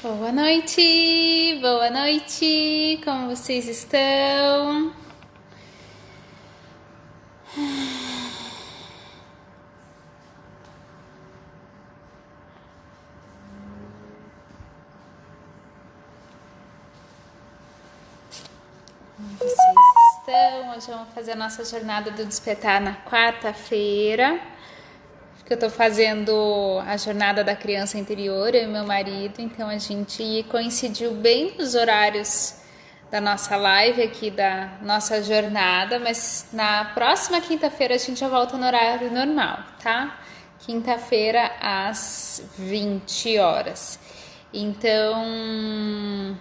Boa noite, como vocês estão? Como vocês estão? Hoje vamos fazer a nossa jornada do despertar na quarta-feira. Que eu tô fazendo a jornada da criança interior, eu e meu marido, então a gente coincidiu bem nos horários da nossa live aqui, da nossa jornada, mas na próxima quinta-feira a gente já volta no horário normal, tá? Quinta-feira às 20 horas. Então,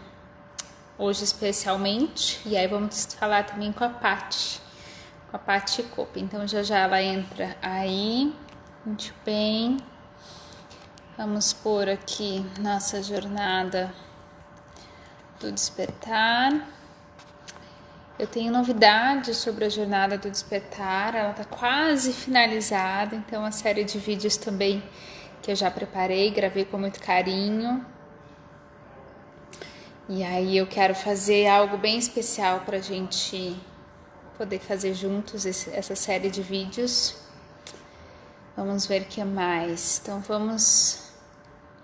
hoje especialmente, e aí vamos falar também com a Paty Copa. Então já ela entra aí. Muito bem, vamos pôr aqui nossa jornada do despertar. Eu tenho novidades sobre a jornada do despertar, ela tá quase finalizada, então a série de vídeos também que eu já preparei, gravei com muito carinho. E aí eu quero fazer algo bem especial pra gente poder fazer juntos essa série de vídeos. Vamos ver o que mais. Então vamos,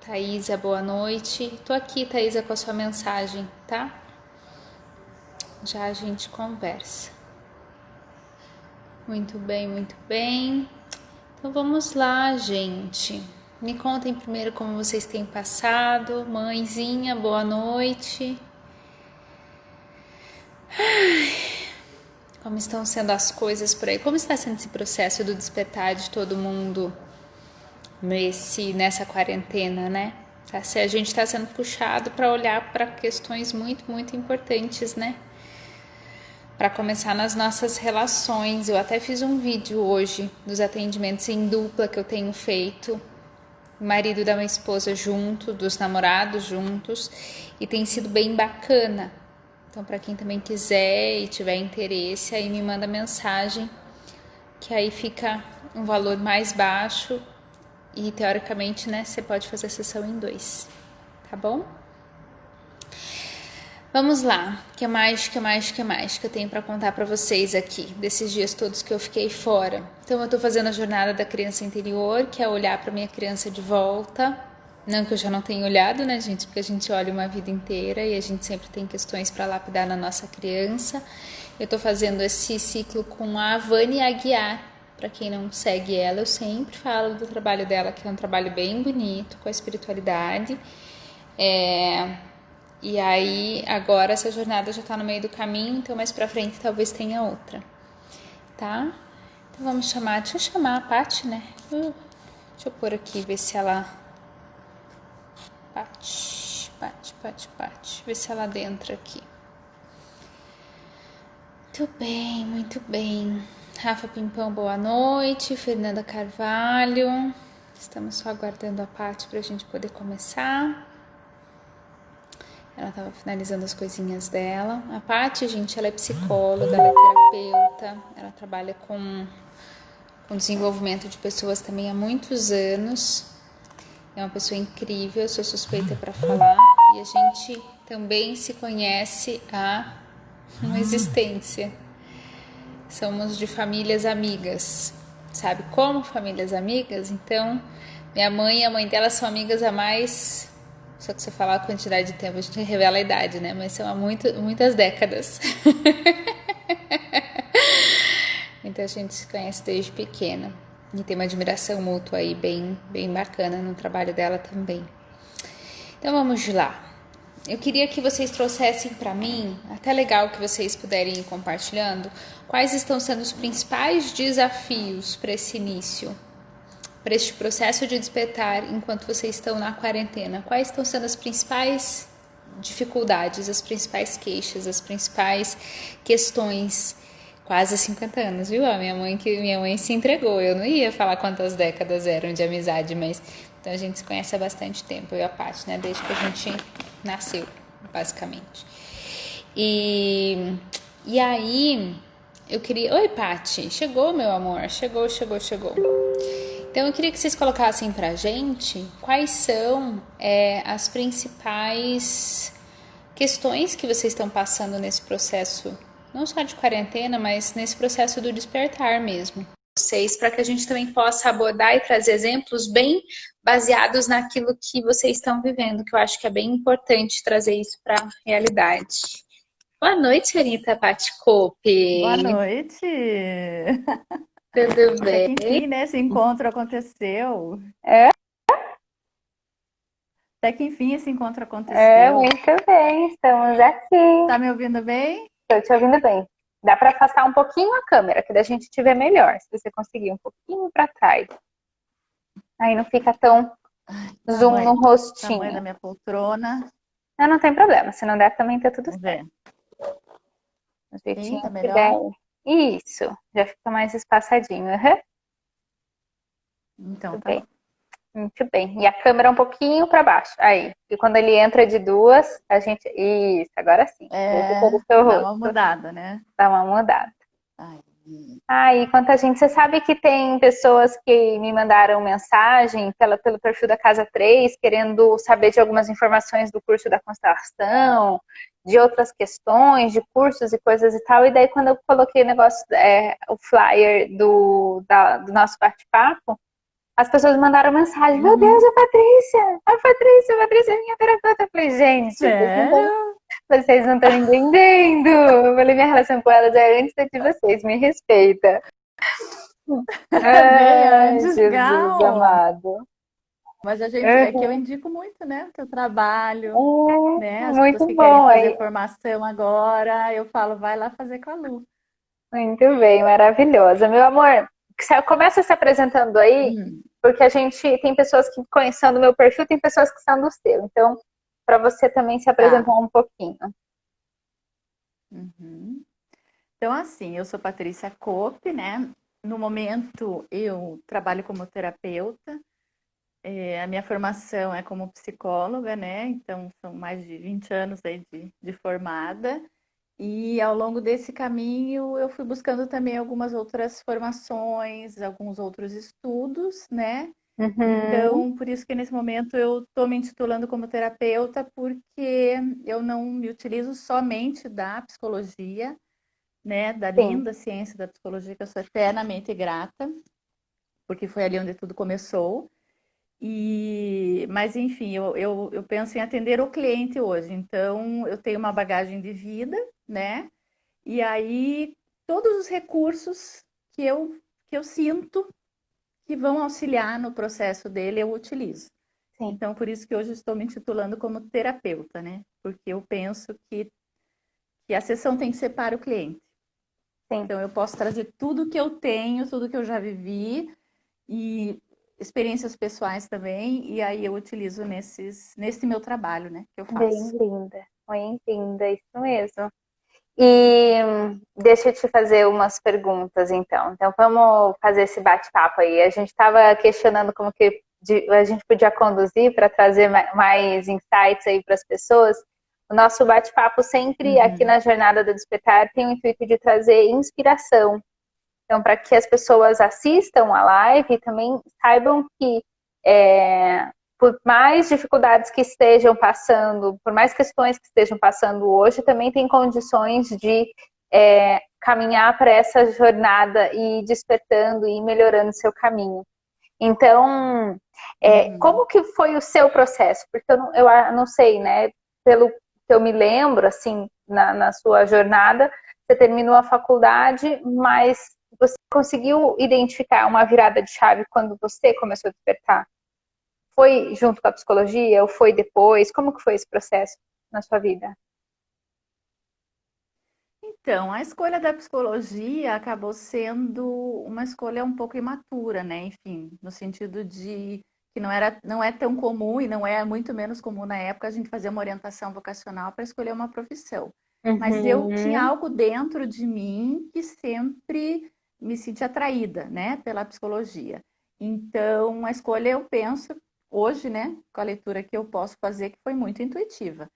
Thaisa, boa noite. Tô aqui, Thaisa, com a sua mensagem, tá? Já a gente conversa. Muito bem, muito bem. Então vamos lá, gente. Me contem primeiro como vocês têm passado. Mãezinha, boa noite. Como estão sendo as coisas por aí? Como está sendo esse processo do despertar de todo mundo nessa quarentena, né? A gente está sendo puxado para olhar para questões muito, muito importantes, né? Para começar nas nossas relações. Eu até fiz um vídeo hoje dos atendimentos em dupla que eu tenho feito. O marido da minha esposa junto, dos namorados juntos. E tem sido bem bacana. Então, para quem também quiser e tiver interesse, aí me manda mensagem, que aí fica um valor mais baixo e, teoricamente, né, você pode fazer a sessão em 2, tá bom? Vamos lá, o que mais que eu tenho para contar para vocês aqui, desses dias todos que eu fiquei fora. Então, eu tô fazendo a jornada da criança interior, que é olhar para minha criança de volta. Não que eu já não tenha olhado, né, gente? Porque a gente olha uma vida inteira e a gente sempre tem questões para lapidar na nossa criança. Eu tô fazendo esse ciclo com a Vânia Aguiar. Para quem não segue ela, eu sempre falo do trabalho dela, que é um trabalho bem bonito, com a espiritualidade. E aí, agora essa jornada já tá no meio do caminho, então mais pra frente talvez tenha outra, tá? Então vamos chamar, deixa eu chamar a Paty, né? Deixa eu pôr aqui, ver se ela... Paty, ver se ela adentra aqui. Muito bem. Rafa Pimpão, boa noite. Fernanda Carvalho. Estamos só aguardando a Paty pra gente poder começar. Ela tava finalizando as coisinhas dela. A Paty, gente, ela é psicóloga, ela é terapeuta. Ela trabalha com desenvolvimento de pessoas também há muitos anos. É uma pessoa incrível, eu sou suspeita para falar. E a gente também se conhece há uma existência. Somos de famílias amigas. Sabe como famílias amigas? Então, minha mãe e a mãe dela são amigas há mais... Só que se eu falar a quantidade de tempo, a gente revela a idade, né? Mas são há muitas décadas. Então, a gente se conhece desde pequena. E tem uma admiração mútua aí bem bacana no trabalho dela também. Então vamos lá. Eu queria que vocês trouxessem para mim, até legal que vocês puderem ir compartilhando, quais estão sendo os principais desafios para esse início, para este processo de despertar enquanto vocês estão na quarentena. Quais estão sendo as principais dificuldades, as principais queixas, as principais questões. Quase 50 anos, viu? Minha mãe se entregou. Eu não ia falar quantas décadas eram de amizade, mas... Então, a gente se conhece há bastante tempo, eu e a Paty, né? Desde que a gente nasceu, basicamente. E aí, eu queria... Oi, Paty. Chegou, meu amor. Chegou. Então eu queria que vocês colocassem pra gente quais são as principais questões que vocês estão passando nesse processo, não só de quarentena, mas nesse processo do despertar mesmo. Vocês, para que a gente também possa abordar e trazer exemplos bem baseados naquilo que vocês estão vivendo, que eu acho que é bem importante trazer isso para a realidade. Boa noite, Anitta Boa Paticope. noite! Tudo Até bem? que enfim, né, esse encontro aconteceu. É, Até que enfim esse encontro é aconteceu. muito bem, estamos aqui. Tá me ouvindo bem? Estou te ouvindo bem. Dá para afastar um pouquinho a câmera, que da gente te ver melhor, se você conseguir um pouquinho para trás. Aí não fica tão zoom no Tamanho da rostinho. minha poltrona. Não, não tem problema, se não der também tá tudo Vamos certo. ver. Do Sim, jeitinho tá que der. melhor? Isso, já fica mais espaçadinho. Uhum. Então Muito tá bem, bom. muito bem. E a câmera um pouquinho para baixo. Aí. E quando ele entra de duas, a gente. Isso, agora sim. Veja todo É, o seu dá uma rosto. mudada, né? Dá uma mudada. Aí. E quanta gente. Você sabe que tem pessoas que me mandaram mensagem pelo perfil da Casa 3, querendo saber de algumas informações do curso da constelação, de outras questões, de cursos e coisas e tal. E daí, quando eu coloquei o negócio, o flyer do nosso bate-papo, as pessoas mandaram mensagem: Meu Deus, Uhum. A Patrícia é minha terapeuta. Eu falei: Gente, Sério? vocês não estão entendendo. Eu falei: Minha relação com elas é antes da de vocês, me respeita. Bem Ai, antes, Jesus legal. amado. Mas a gente, é que eu Uhum. indico muito, né, o teu trabalho, né? As pessoas Muito que querem bom. fazer Aí, formação agora, eu falo, vai lá fazer com a Lu. muito bem, maravilhosa. Meu amor, começa se apresentando aí, Hum. porque a gente tem pessoas que conhecendo o meu perfil, tem pessoas que são do seu. Então, para você também se apresentar Tá. um pouquinho. Uhum. Então, assim, eu sou Patrícia Cope, né? No momento, eu trabalho como terapeuta. A minha formação é como psicóloga, né? Então, são mais de 20 anos aí de formada. E ao longo desse caminho, eu fui buscando também algumas outras formações, alguns outros estudos, né? Uhum. Então, por isso que nesse momento eu estou me intitulando como terapeuta, porque eu não me utilizo somente da psicologia, né, da Sim, linda ciência da psicologia, que eu sou eternamente grata, porque foi ali onde tudo começou. Mas enfim, eu penso em atender o cliente hoje. Então, eu tenho uma bagagem de vida, né? E aí, todos os recursos que eu sinto que vão auxiliar no processo dele, eu utilizo. sim, Então, por isso que hoje estou me intitulando como terapeuta, né? Porque eu penso que a sessão tem que ser para o cliente. sim. Então, eu posso trazer tudo que eu tenho, tudo que eu já vivi e experiências pessoais também, e aí eu utilizo nesse meu trabalho, né, que eu Bem faço. linda, bem linda, isso mesmo. E deixa eu te fazer umas perguntas, então. Então, vamos fazer esse bate-papo aí. A gente estava questionando como que a gente podia conduzir para trazer mais insights aí para as pessoas. O nosso bate-papo sempre aqui Uhum. na Jornada do Despertar tem o intuito de trazer inspiração. Então, para que as pessoas assistam a live e também saibam que por mais dificuldades que estejam passando, por mais questões que estejam passando hoje, também tem condições de caminhar para essa jornada e ir despertando e melhorando seu caminho. Então, Uhum. como que foi o seu processo? Porque eu não sei, né? Pelo que eu me lembro, assim, na sua jornada, você terminou a faculdade, mas você conseguiu identificar uma virada de chave quando você começou a despertar? Foi junto com a psicologia ou foi depois? Como que foi esse processo na sua vida? Então, a escolha da psicologia acabou sendo uma escolha um pouco imatura, né? Enfim, no sentido de que não é tão comum e não é muito menos comum na época a gente fazer uma orientação vocacional para escolher uma profissão. Mas eu tinha Uhum. algo dentro de mim que sempre me sentia atraída, né, pela psicologia. Então, a escolha eu penso hoje, né, com a leitura que eu posso fazer, que foi muito intuitiva,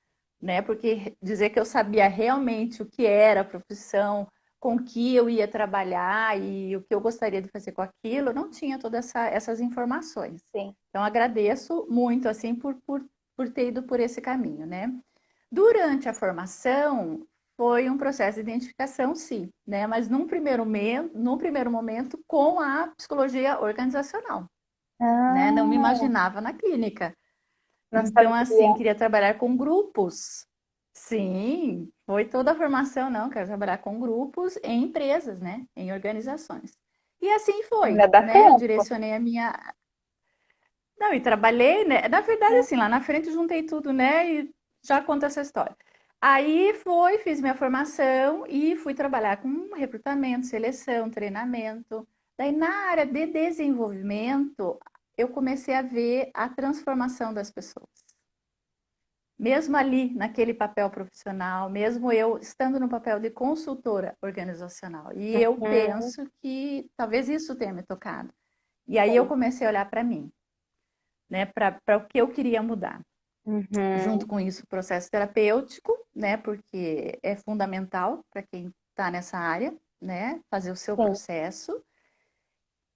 né? Porque dizer que eu sabia realmente o que era a profissão, com que eu ia trabalhar e o que eu gostaria de fazer com aquilo, eu não tinha todas essas informações. Sim. Então, agradeço muito, assim, por ter ido por esse caminho, né? Durante a formação, foi um processo de identificação, sim, né? Mas num primeiro momento com a psicologia organizacional, né? Não me Ah, imaginava na clínica. não Então, assim, sabia. queria trabalhar com grupos. Sim, foi toda a formação, não, quero trabalhar com grupos em empresas, né? Em organizações. E assim foi, Ainda dá né? Eu tempo. direcionei a minha. Não, e trabalhei, né? Na verdade, assim, lá na frente juntei tudo, né? E já conto essa história. Aí foi, fiz minha formação e fui trabalhar com recrutamento, seleção, treinamento. Daí, na área de desenvolvimento, eu comecei a ver a transformação das pessoas. Mesmo ali, naquele papel profissional, mesmo eu estando no papel de consultora organizacional. E eu Uhum, penso que talvez isso tenha me tocado. E aí eu comecei a olhar para mim, né, para o que eu queria mudar. Junto uhum, com isso, o processo terapêutico, né, porque é fundamental para quem está nessa área, né, fazer o seu sim. processo.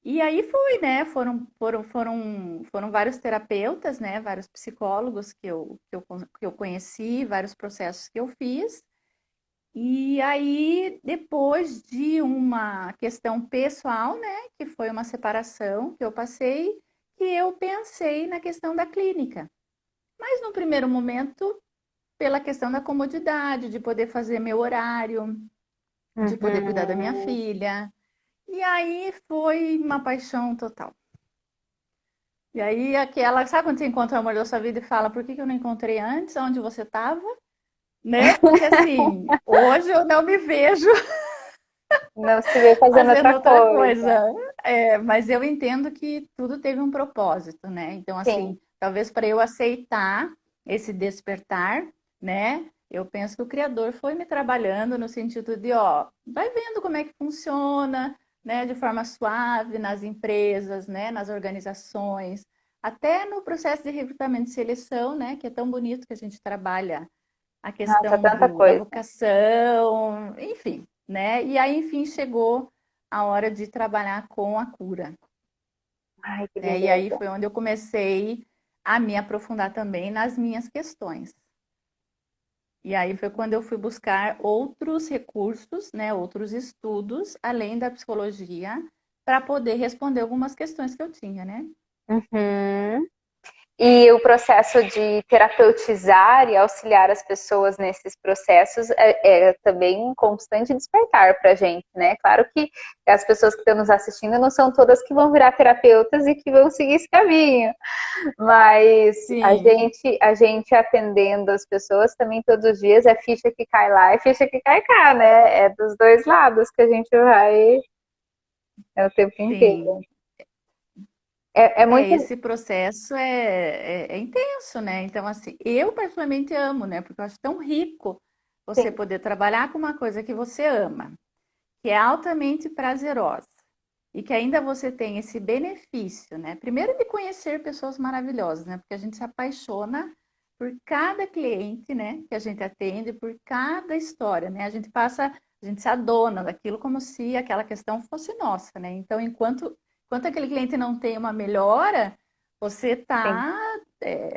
E aí foi, né? Foram vários terapeutas, né? Vários psicólogos que eu conheci, vários processos que eu fiz. E aí, depois de uma questão pessoal, né? Que foi uma separação que eu passei, que eu pensei na questão da clínica. Mas no primeiro momento, pela questão da comodidade, de poder fazer meu horário, de poder cuidar da minha Uhum. filha. E aí foi uma paixão total. E aí, aquela, sabe quando você encontra o amor da sua vida e fala, por que que eu não encontrei antes, onde você estava? Né? Porque assim, hoje eu não me vejo Não se vê fazendo fazendo outra outra coisa. coisa. Mas eu entendo que tudo teve um propósito, né? Então, Sim. assim, talvez para eu aceitar esse despertar, né? Eu penso que o Criador foi me trabalhando no sentido de, ó, vai vendo como é que funciona, né? De forma suave nas empresas, né? Nas organizações, até no processo de recrutamento e seleção, né? Que é tão bonito que a gente trabalha a Nossa, questão tanta da coisa. vocação, enfim, né? E aí, enfim, chegou a hora de trabalhar com a cura, Ai, que né? E aí beleza. foi onde eu comecei a me aprofundar também nas minhas questões. E aí foi quando eu fui buscar outros recursos, né, outros estudos, além da psicologia, para poder responder algumas questões que eu tinha, né? Uhum. E o processo de terapeutizar e auxiliar as pessoas nesses processos é também um constante despertar para a gente, né? Claro que as pessoas que estão nos assistindo não são todas que vão virar terapeutas e que vão seguir esse caminho, mas Sim, a gente atendendo as pessoas também todos os dias é ficha que cai lá e ficha que cai cá, né? É dos dois lados que a gente vai o tempo inteiro. sim. É muito. Esse processo é intenso, né? Então, assim, eu particularmente amo, né? Porque eu acho tão rico você Sim, poder trabalhar com uma coisa que você ama, que é altamente prazerosa e que ainda você tem esse benefício, né? Primeiro de conhecer pessoas maravilhosas, né? Porque a gente se apaixona por cada cliente, né? Que a gente atende, por cada história, né? A gente se adona daquilo como se aquela questão fosse nossa, né? Então, enquanto aquele cliente não tem uma melhora, você sim. está,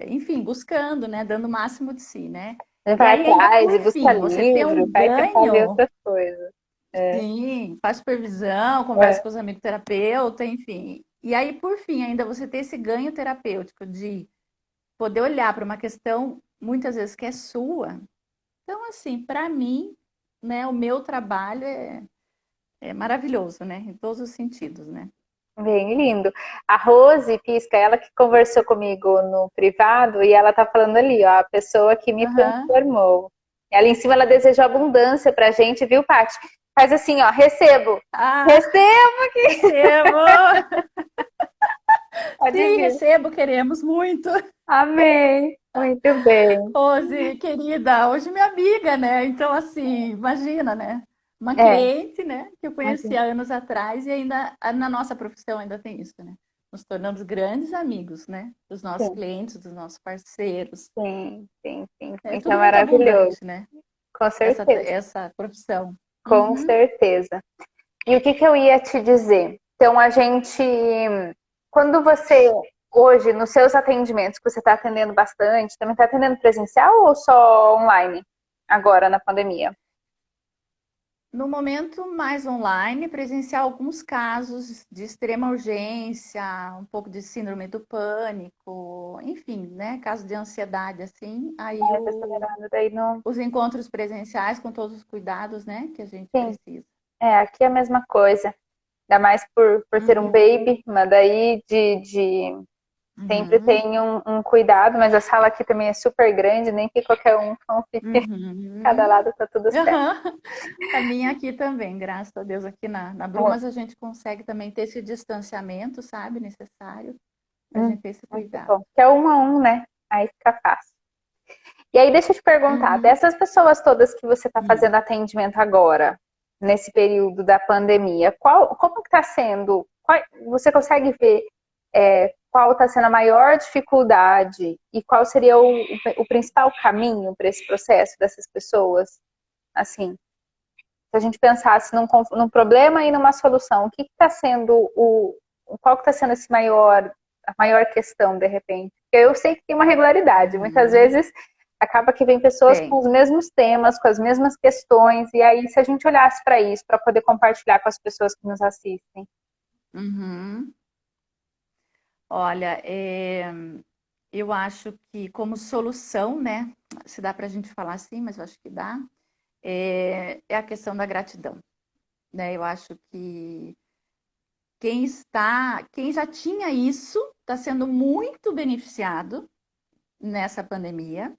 enfim, buscando, né? Dando o máximo de si, né? E Vai aí, ainda atrás e por busca fim, você ter livro, um vai tentar ver ganho. outras coisas. É, Sim, faz supervisão, conversa é, com os amigos terapeuta, enfim. E aí, por fim, ainda você ter esse ganho terapêutico de poder olhar para uma questão, muitas vezes, que é sua. Então, assim, para mim, né, o meu trabalho é maravilhoso, né? Em todos os sentidos, né? bem lindo. A Rose Pisca, ela que conversou comigo no privado, e ela tá falando ali, ó, a pessoa que me Aham. transformou. Ela em cima, ela desejou abundância pra gente, viu, Paty? Faz assim, ó, recebo. Ah, Recebo aqui. recebo! Pode Sim, vir. recebo, queremos muito. Amém. Muito bem. Rose, querida, hoje minha amiga, né? Então, assim, imagina, né? Uma É, cliente, né? Que eu conheci assim, há anos atrás e ainda na nossa profissão ainda tem isso, né? Nos tornamos grandes amigos, né? Dos nossos sim, clientes, dos nossos parceiros. sim, sim, sim. É Isso é tudo muito maravilhoso. abundante, né? Com Essa, certeza. essa profissão. Com certeza. E o que que eu ia te dizer? Então, quando você, hoje, nos seus atendimentos, que você está atendendo bastante, também está atendendo presencial ou só online, agora na pandemia? No momento, mais online, presenciar alguns casos de extrema urgência, um pouco de síndrome do pânico, enfim, né? Casos de ansiedade, assim. Aí Tá acelerando, daí não. os encontros presenciais com todos os cuidados, né? Que a gente Sim, precisa. aqui é a mesma coisa. Ainda mais por ter um Uhum, baby, mas daí de sempre uhum, tem um cuidado, mas a sala aqui também é super grande, nem que qualquer um então fique cada uhum. lado, tá tudo certo. Aham. A minha aqui também, graças a Deus, aqui na Brumas a gente consegue também ter esse distanciamento, sabe, necessário, para a gente ter esse Muito cuidado. bom. Que é um a um, né? Aí fica fácil. E aí, deixa eu te perguntar, Uhum. dessas pessoas todas que você está fazendo atendimento agora, nesse período da pandemia, como que está sendo? Você consegue ver qual está sendo a maior dificuldade e qual seria o principal caminho para esse processo dessas pessoas? Assim, se a gente pensasse num problema e numa solução, o que está sendo qual que está sendo a maior questão, de repente? Porque eu sei que tem uma regularidade, muitas Uhum. vezes acaba que vem pessoas com Tem. os mesmos temas, com as mesmas questões, e aí se a gente olhasse para isso, para poder compartilhar com as pessoas que nos assistem. Uhum. Olha, eu acho que como solução, né? Se dá para a gente falar assim, mas eu acho que dá, é a questão da gratidão, né? Eu acho que quem já tinha isso, está sendo muito beneficiado nessa pandemia,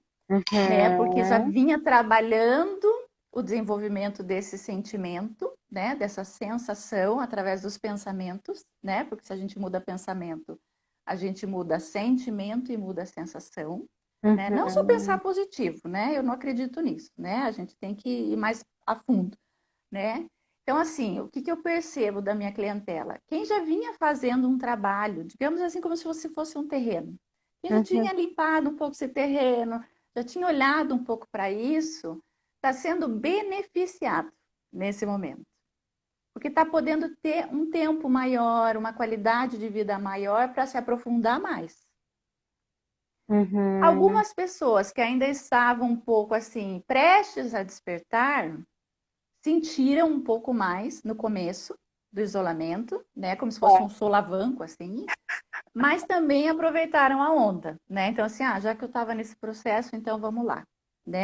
né? Porque já Uhum. vinha trabalhando o desenvolvimento desse sentimento, né? Dessa sensação através dos pensamentos, né? Porque se a gente muda pensamento, a gente muda sentimento e muda sensação, né? Não só pensar Uhum. positivo, né? Eu não acredito nisso, né? A gente tem que ir mais a fundo, né? Então, assim, o que, que eu percebo da minha clientela? Quem já vinha fazendo um trabalho, digamos assim, como se você fosse um terreno, quem já Uhum. tinha limpado um pouco esse terreno, já tinha olhado um pouco para isso, está sendo beneficiado nesse momento. Porque está podendo ter um tempo maior, uma qualidade de vida maior para se aprofundar mais. Uhum. Algumas pessoas que ainda estavam um pouco assim, prestes a despertar, sentiram um pouco mais no começo do isolamento, né? Como se fosse É, um solavanco, assim, mas também aproveitaram a onda, né? Então, assim, já que eu estava nesse processo, então vamos lá,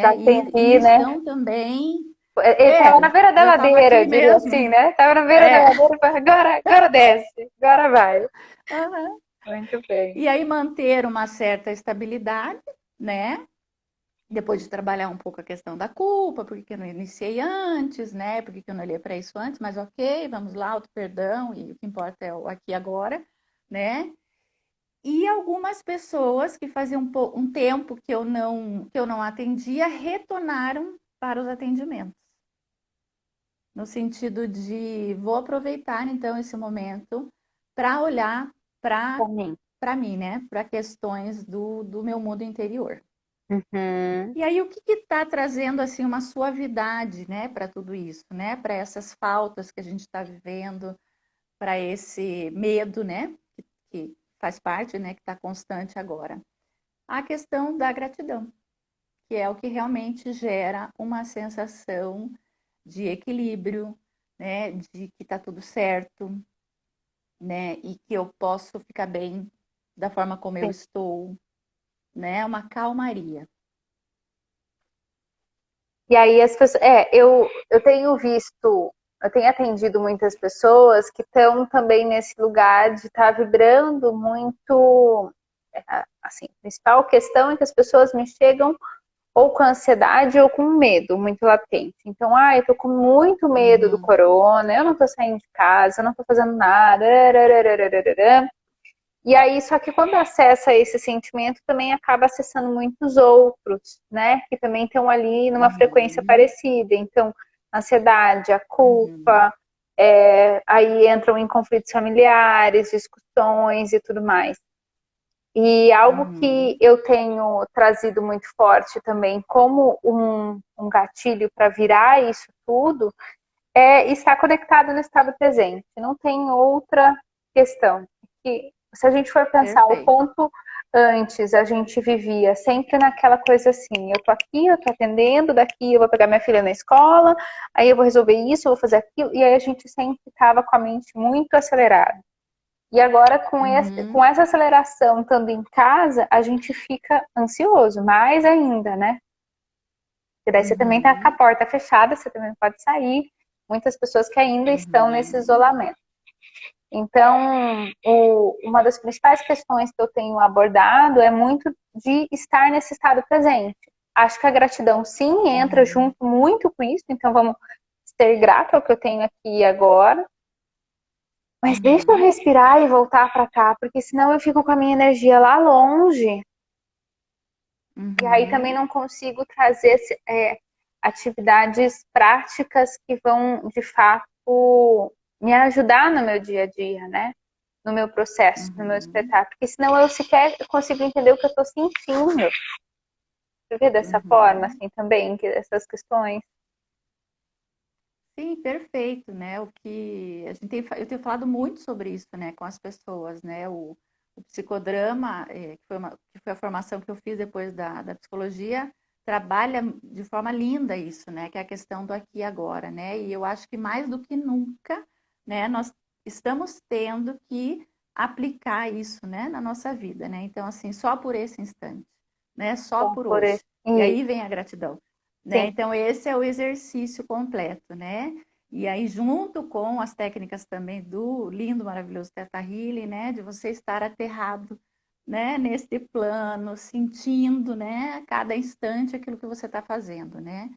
já né? E entendi, né? estão também, Ele tava na beira da já estava ladeira, aqui eu diria mesmo, assim, né? Tava na beira da é. ladeira e falei, agora desce, agora vai. Uhum. Muito bem. E aí manter uma certa estabilidade, né? Depois de trabalhar um pouco a questão da culpa, porque que eu não iniciei antes, né? Porque que eu não olhei para isso antes, mas ok, vamos lá, auto perdão, e o que importa é o aqui e agora, né? E algumas pessoas que faziam um tempo que eu não atendia retornaram para os atendimentos. No sentido de vou aproveitar então esse momento para olhar Pra mim. para mim, né? Para questões do meu mundo interior. Uhum. E aí, o que está trazendo assim uma suavidade, né, para tudo isso, né, para essas faltas que a gente está vivendo, para esse medo, né, que faz parte, né, que está constante agora. A questão da gratidão, que é o que realmente gera uma sensação de equilíbrio, né, de que está tudo certo, né, e que eu posso ficar bem da forma como eu Sim. estou, né, uma calmaria. E aí as pessoas. Eu tenho visto, eu tenho atendido muitas pessoas que estão também nesse lugar de estar vibrando muito. Assim, a principal questão é que as pessoas me chegam ou com ansiedade ou com medo muito latente. Então, eu tô com muito medo do Uhum, corona, eu não tô saindo de casa, eu não tô fazendo nada. E aí, só que quando acessa esse sentimento, também acaba acessando muitos outros, né? Que também estão ali numa frequência uhum, parecida. Então, a ansiedade, a uhum. culpa, aí entram em conflitos familiares, discussões e tudo mais. E algo que Uhum, eu tenho trazido muito forte também, como um gatilho para virar isso tudo, é estar conectado no estado presente. Não tem outra questão. Que, se a gente for pensar o Perfeito. ponto antes, a gente vivia sempre naquela coisa assim, eu tô aqui, eu tô atendendo, daqui eu vou pegar minha filha na escola, aí eu vou resolver isso, eu vou fazer aquilo, e aí a gente sempre estava com a mente muito acelerada. E agora, com Uhum, essa aceleração, estando em casa, a gente fica ansioso, mais ainda, né? E daí você também tá com a uhum, porta fechada, você também não pode sair. Muitas pessoas que ainda estão nesse uhum, isolamento. Então, uma das principais questões que eu tenho abordado é muito de estar nesse estado presente. Acho que a gratidão, sim, entra uhum, junto muito com isso, então vamos ser grato ao que eu tenho aqui e agora. Mas deixa eu uhum, respirar e voltar para cá, porque senão eu fico com a minha energia lá longe. E aí também uhum, não consigo trazer atividades práticas que vão, de fato, me ajudar no meu dia a dia, né? No meu processo, no meu uhum, espetáculo. Porque senão eu sequer consigo entender o que eu estou sentindo. Você vê dessa forma, uhum. assim, também, essas questões? Sim, perfeito, né? Eu tenho falado muito sobre isso, né, com as pessoas, né? O psicodrama, que foi a formação que eu fiz depois da psicologia, trabalha de forma linda isso, né? Que é a questão do aqui e agora, né? E eu acho que mais do que nunca, né, nós estamos tendo que aplicar isso, né, na nossa vida, né? Então, assim, só por esse instante, né? Só Então, por por hoje. esse... E aí vem a gratidão. Né? Sim, Então, esse é o exercício completo, né? E aí, junto com as técnicas também do lindo, maravilhoso Theta Healing, né? De você estar aterrado, né? Nesse plano, sentindo, né? A cada instante aquilo que você está fazendo, né?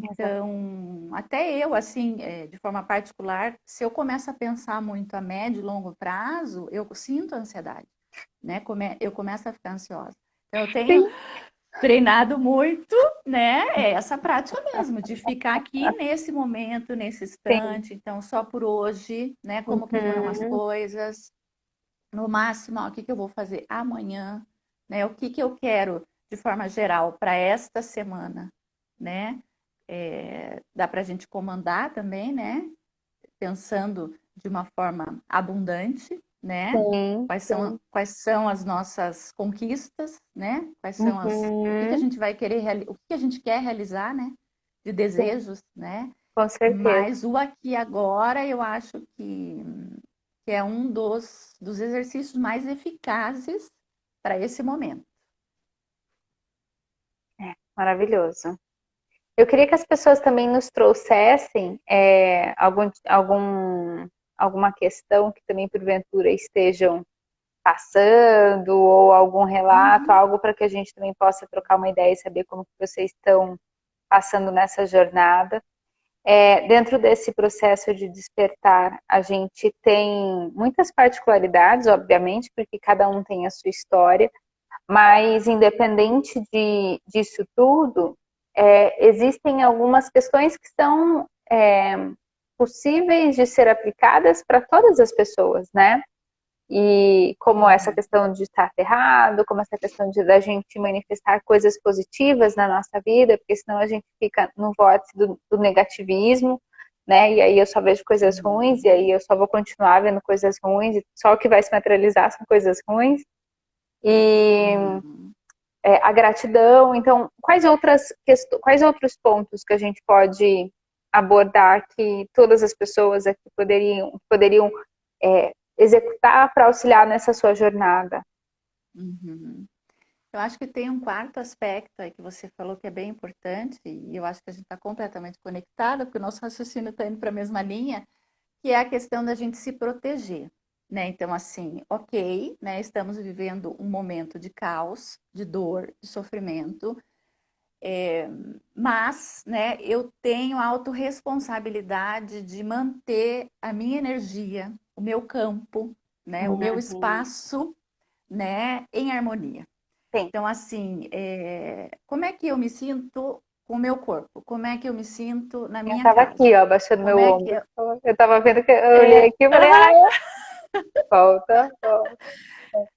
exato. Então, até eu, assim, de forma particular, se eu começo a pensar muito a médio e longo prazo, eu sinto ansiedade, né? Eu começo a ficar ansiosa. Então, eu tenho Sim, treinado muito, né? É essa prática mesmo, de ficar aqui nesse momento, nesse sim. instante, então só por hoje, né? Como que foram as Uhum. coisas, no máximo, ó, o que que eu vou fazer amanhã, né? O que que eu quero de forma geral para esta semana, né? Dá para a gente comandar também, né? Pensando de uma forma abundante, né? Sim, sim. Quais são as nossas conquistas, né? O que que a Uhum. gente vai querer, o que que a gente quer realizar, né? De Sim, desejos, né? com certeza. Mas o aqui e agora eu acho que é um dos exercícios mais eficazes para esse momento. É, maravilhoso. Eu queria que as pessoas também nos trouxessem alguma questão que também porventura estejam passando, ou algum relato, Uhum, algo para que a gente também possa trocar uma ideia e saber como que vocês estão passando nessa jornada. Dentro desse processo de despertar, a gente tem muitas particularidades, obviamente, porque cada um tem a sua história, mas independente disso tudo, existem algumas questões que são possíveis de ser aplicadas para todas as pessoas, né? E como essa uhum, questão de estar errado, como essa questão de da gente manifestar coisas positivas na nossa vida, porque senão a gente fica no vórtice do negativismo, né? E aí eu só vejo coisas ruins, e uhum, aí eu só vou continuar vendo coisas ruins, e só o que vai se materializar são coisas ruins. E uhum. a gratidão. Então, quais outros pontos que a gente pode abordar que todas as pessoas aqui poderiam executar para auxiliar nessa sua jornada? Uhum. Eu acho que tem um quarto aspecto aí que você falou que é bem importante, e eu acho que a gente está completamente conectada, porque o nosso raciocínio está indo para a mesma linha, que é a questão da gente se proteger, né? Então, assim, ok, né? Estamos vivendo um momento de caos, de dor, de sofrimento, mas, né, eu tenho a autorresponsabilidade de manter a minha energia, o meu campo, né, o meu Uhum. espaço, né, em harmonia. Sim. Então, assim, como é que eu me sinto com o meu corpo? Como é que eu me sinto na Eu minha estava casa? aqui, ó, abaixando Como meu é que ombro. Eu estava vendo que eu olhei é, aqui e falei, aham, ai, volta, volta.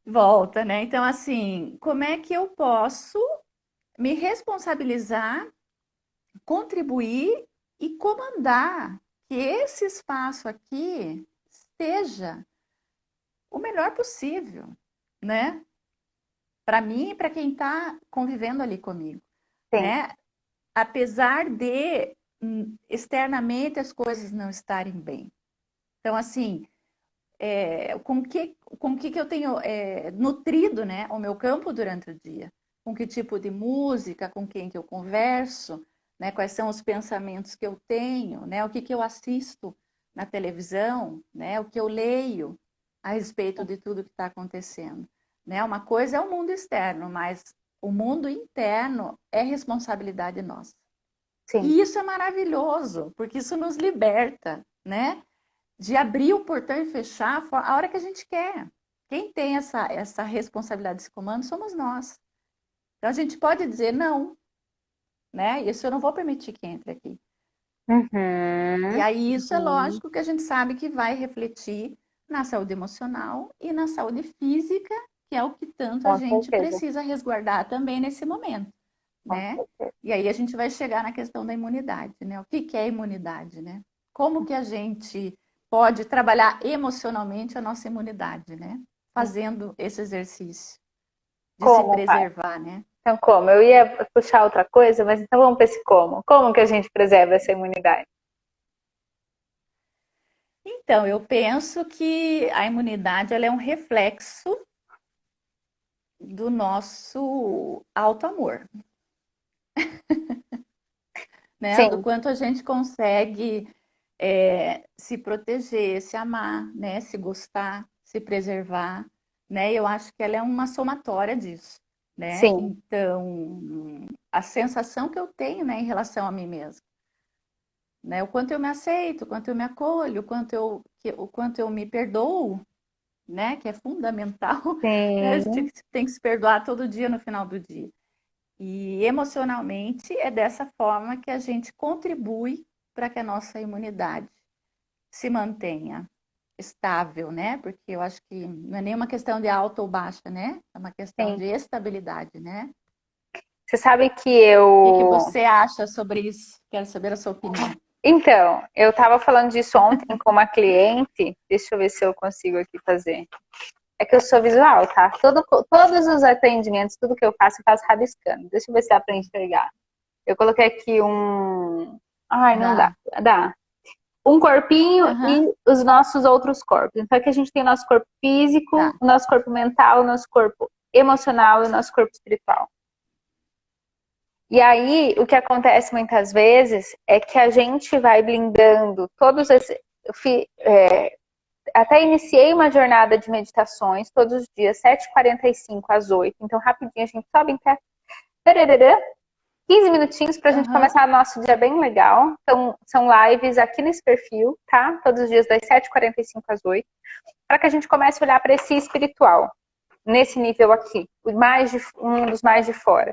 volta, né? Então, assim, como é que eu posso me responsabilizar, contribuir e comandar que esse espaço aqui seja o melhor possível, né? Para mim e para quem está convivendo ali comigo, Sim. né? Apesar de externamente as coisas não estarem bem. Então, assim, com que eu tenho nutrido, né, o meu campo durante o dia? Com que tipo de música, com quem que eu converso, né? Quais são os pensamentos que eu tenho, né? O que eu assisto na televisão, né? O que eu leio a respeito de tudo que está acontecendo, né? Uma coisa é o mundo externo, mas o mundo interno é responsabilidade nossa. Sim. E isso é maravilhoso, porque isso nos liberta, né? De abrir o portão e fechar a hora que a gente quer. Quem tem essa responsabilidade, esse comando, somos nós. Então a gente pode dizer não, né? Isso eu não vou permitir que entre aqui. E aí isso é lógico que a gente sabe que vai refletir na saúde emocional e na saúde física, que é o que tanto a Com gente certeza. precisa resguardar também nesse momento, né? E aí a gente vai chegar na questão da imunidade, né? O que é imunidade, né? Como que a gente pode trabalhar emocionalmente a nossa imunidade, né? Fazendo esse exercício de se preservar, né? Então, como? Eu ia puxar outra coisa, mas então vamos para esse como. Como que a gente preserva essa imunidade? Então, eu penso que a imunidade ela é um reflexo do nosso auto-amor, né? Sim. Do quanto a gente consegue se proteger, se amar, né? Se gostar, se preservar, né? Eu acho que ela é uma somatória disso, né? Sim. Então, a sensação que eu tenho, né, em relação a mim mesma, né? O quanto eu me aceito, o quanto eu me acolho, o quanto eu me perdoo, né? Que é fundamental, né? A gente tem que se perdoar todo dia no final do dia. E emocionalmente é dessa forma que a gente contribui para que a nossa imunidade se mantenha estável, né? Porque eu acho que não é nenhuma questão de alta ou baixa, né? É uma questão de estabilidade, né? Você sabe que O que você acha sobre isso? Quero saber a sua opinião. Então, eu estava falando disso ontem com uma cliente. Deixa eu ver se eu consigo aqui fazer. É que eu sou visual, tá? Todos os atendimentos, tudo que eu faço rabiscando. Deixa eu ver se dá pra enxergar. Eu coloquei aqui um... Ai, não dá. Dá. Um corpinho e os nossos outros corpos. Então aqui a gente tem o nosso corpo físico, o nosso corpo mental, o nosso corpo emocional e o nosso corpo espiritual. E aí, o que acontece muitas vezes é que a gente vai blindando todos esses... Até iniciei uma jornada de meditações todos os dias, 7h45 às 8h. Então, rapidinho, a gente sobe em pé. 15 minutinhos pra gente começar o nosso dia bem legal. Então, são lives aqui nesse perfil, tá? Todos os dias das 7h45 às 8h. Para que a gente comece a olhar para esse espiritual. Nesse nível aqui. Um dos mais de fora.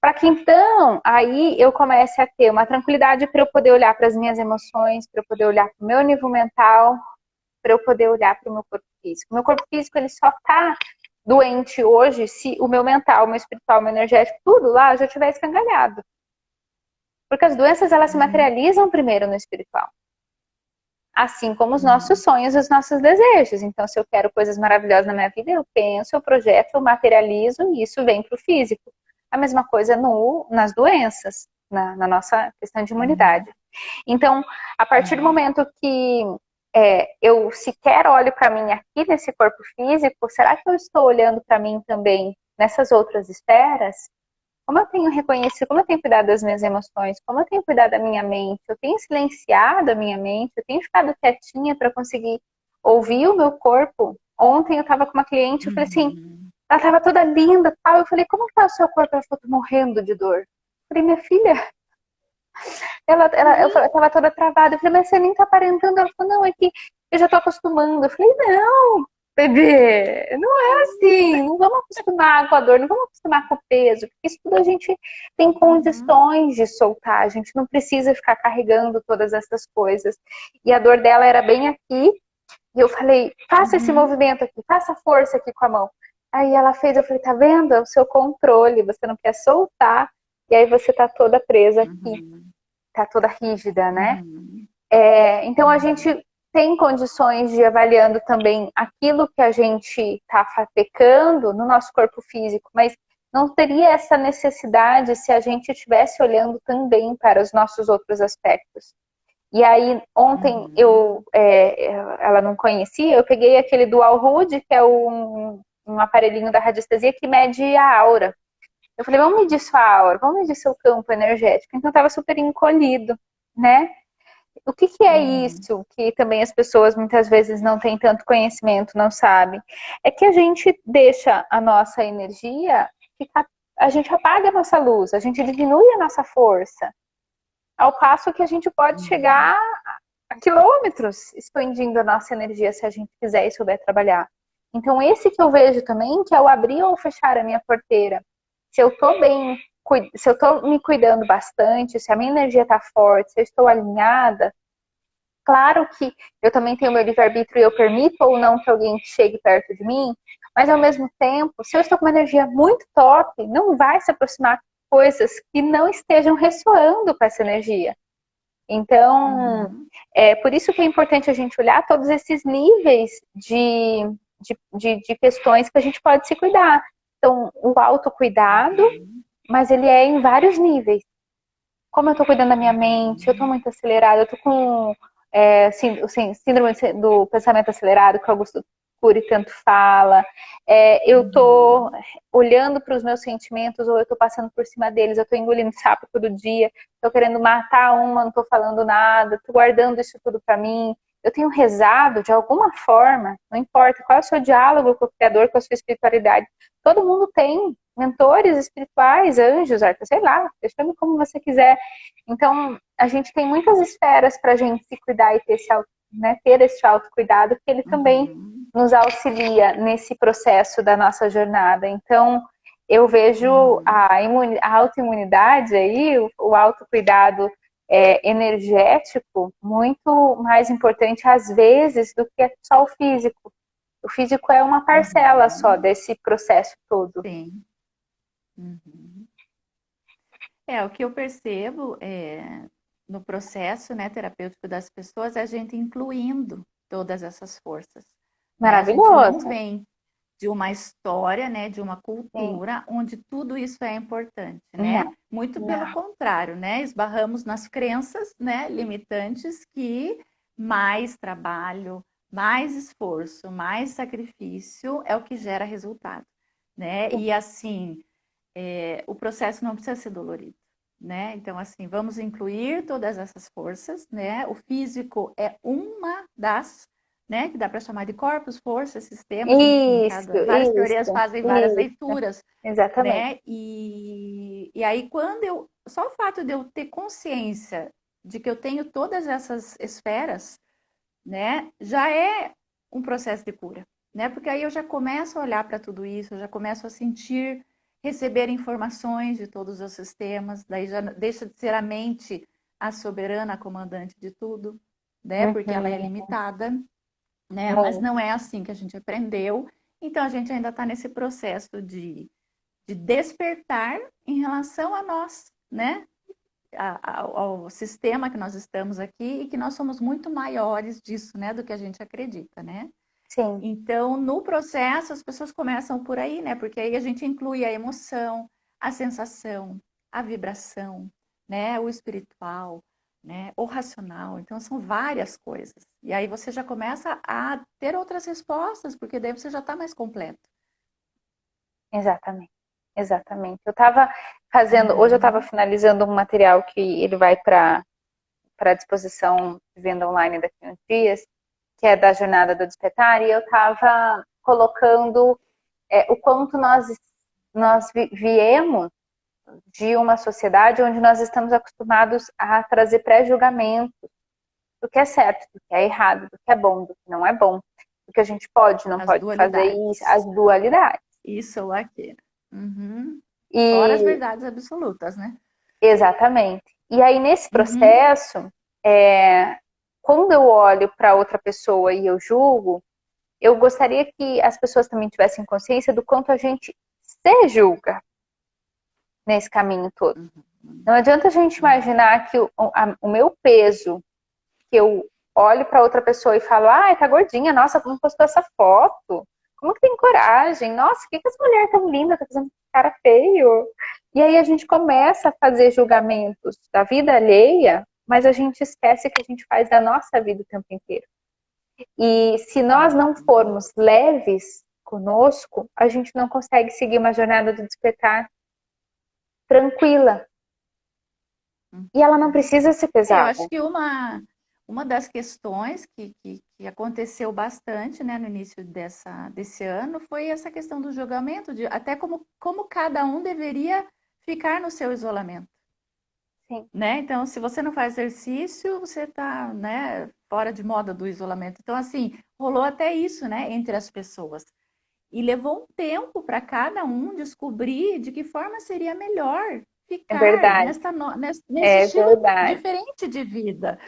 Para que então, aí eu comece a ter uma tranquilidade para eu poder olhar para as minhas emoções, para eu poder olhar para o meu nível mental, para eu poder olhar para o meu corpo físico. O meu corpo físico, ele só está doente hoje se o meu mental, o meu espiritual, o meu energético, tudo lá já tiver escangalhado. Porque as doenças, elas se materializam primeiro no espiritual. Assim como os nossos sonhos e os nossos desejos. Então, se eu quero coisas maravilhosas na minha vida, eu penso, eu projeto, eu materializo e isso vem para o físico. A mesma coisa nas doenças, na nossa questão de imunidade. Então, a partir do momento que eu sequer olho para mim aqui nesse corpo físico, será que eu estou olhando para mim também nessas outras esferas? Como eu tenho reconhecido, como eu tenho cuidado das minhas emoções, como eu tenho cuidado da minha mente, eu tenho silenciado a minha mente, eu tenho ficado quietinha para conseguir ouvir o meu corpo. Ontem eu estava com uma cliente, eu falei assim, ela estava toda linda, tal. Eu falei, como está o seu corpo? Ela falou, tô morrendo de dor. Eu falei, minha filha, ela estava toda travada. Eu falei, mas você nem está aparentando. Ela falou, não, é que eu já estou acostumando. Eu falei, não, bebê, não é assim. Não vamos acostumar com a dor, não vamos acostumar com o peso. Porque isso tudo a gente tem condições de soltar. A gente não precisa ficar carregando todas essas coisas. E a dor dela era bem aqui. E eu falei, faça esse movimento aqui, faça força aqui com a mão. Aí ela fez, eu falei, tá vendo? É o seu controle, você não quer soltar. E aí você tá toda presa aqui. Tá toda rígida, né? Então, a gente tem condições de ir avaliando também aquilo que a gente está pecando no nosso corpo físico, mas não teria essa necessidade se a gente estivesse olhando também para os nossos outros aspectos. E aí, ontem, ela não conhecia, eu peguei aquele Dual Hood, que é um aparelhinho da radiestesia que mede a aura. Eu falei, vamos medir sua aura, vamos medir seu campo energético. Então, estava super encolhido, né? O que é isso que também as pessoas muitas vezes não têm tanto conhecimento, não sabem? É que a gente deixa a nossa energia ficar, a gente apaga a nossa luz, a gente diminui a nossa força. Ao passo que a gente pode chegar a quilômetros expandindo a nossa energia se a gente quiser e souber trabalhar. Então, esse que eu vejo também, que é o abrir ou fechar a minha porteira. Se eu tô bem, se eu tô me cuidando bastante, se a minha energia tá forte, se eu estou alinhada, claro que eu também tenho meu livre-arbítrio e eu permito ou não que alguém chegue perto de mim, mas ao mesmo tempo, se eu estou com uma energia muito top, não vai se aproximar coisas que não estejam ressoando com essa energia. Então, é por isso que é importante a gente olhar todos esses níveis de questões que a gente pode se cuidar. Então, o autocuidado, mas ele é em vários níveis. Como eu estou cuidando da minha mente, eu estou muito acelerada, eu estou com síndrome do pensamento acelerado, que o Augusto Cury tanto fala. Eu estou olhando para os meus sentimentos ou eu estou passando por cima deles, eu estou engolindo sapo todo dia, estou querendo matar uma, não estou falando nada, estou guardando isso tudo para mim. Eu tenho rezado de alguma forma, não importa qual é o seu diálogo com o Criador, com a sua espiritualidade. Todo mundo tem mentores espirituais, anjos, sei lá, chame como você quiser. Então, a gente tem muitas esferas para a gente se cuidar e ter esse autocuidado, que ele também nos auxilia nesse processo da nossa jornada. Então, eu vejo a autoimunidade aí, o autocuidado energético, muito mais importante às vezes do que só o físico. O físico é uma parcela só desse processo todo. Sim. O que eu percebo no processo, né, terapêutico das pessoas é a gente incluindo todas essas forças. Maravilhoso. Né? A gente não vem de uma história, né, de uma cultura onde tudo isso é importante, né? Não. Muito pelo contrário, né? Esbarramos nas crenças, né, limitantes que mais trabalho, mais esforço, mais sacrifício é o que gera resultado, né? E assim, o processo não precisa ser dolorido, né? Então, assim, vamos incluir todas essas forças, né? O físico é uma das, né? Que dá para chamar de corpos, forças, sistemas, enfim, várias teorias fazem várias leituras. Exatamente. Né? E aí, só o fato de eu ter consciência de que eu tenho todas essas esferas, né? Já é um processo de cura, né? Porque aí eu já começo a olhar para tudo isso, eu já começo a sentir, receber informações de todos os sistemas, daí já deixa de ser a mente a soberana, a comandante de tudo, né? Porque ela é limitada, né? Mas não é assim que a gente aprendeu. Então a gente ainda está nesse processo de despertar em relação a nós, né? Ao sistema que nós estamos aqui e que nós somos muito maiores disso, né? Do que a gente acredita, né? Sim. Então, no processo, as pessoas começam por aí, né? Porque aí a gente inclui a emoção, a sensação, a vibração, né? O espiritual, né? O racional. Então, são várias coisas. E aí você já começa a ter outras respostas, porque daí você já está mais completo. Exatamente. Exatamente. Eu estava hoje eu estava finalizando um material que ele vai para disposição de venda online daqui a uns dias, que é da Jornada do Despertar, e eu estava colocando o quanto nós viemos de uma sociedade onde nós estamos acostumados a trazer pré-julgamento do que é certo, do que é errado, do que é bom, do que não é bom, do que a gente pode, não pode fazer isso, as dualidades. Isso ou aquilo. Fora as verdades absolutas, né? Exatamente. E aí, nesse processo, quando eu olho para outra pessoa e eu julgo, eu gostaria que as pessoas também tivessem consciência do quanto a gente se julga nesse caminho todo. Não adianta a gente imaginar que o meu peso que eu olho para outra pessoa e falo, ai, tá gordinha, nossa, como postou essa foto? Como que tem coragem? Nossa, o que que essa mulher tão linda tá fazendo com cara feio? E aí a gente começa a fazer julgamentos da vida alheia, mas a gente esquece que a gente faz da nossa vida o tempo inteiro. E se nós não formos leves conosco, a gente não consegue seguir uma jornada do despertar tranquila. E ela não precisa ser Eu pesada. acho que uma das questões que aconteceu bastante, né, no início desse ano foi essa questão do julgamento, de até como cada um deveria ficar no seu isolamento. Sim. Né? Então, se você não faz exercício, você está, né, fora de moda do isolamento. Então, assim, rolou até isso, né, entre as pessoas. E levou um tempo para cada um descobrir de que forma seria melhor É ficar verdade. nesse É estilo verdade. diferente de vida,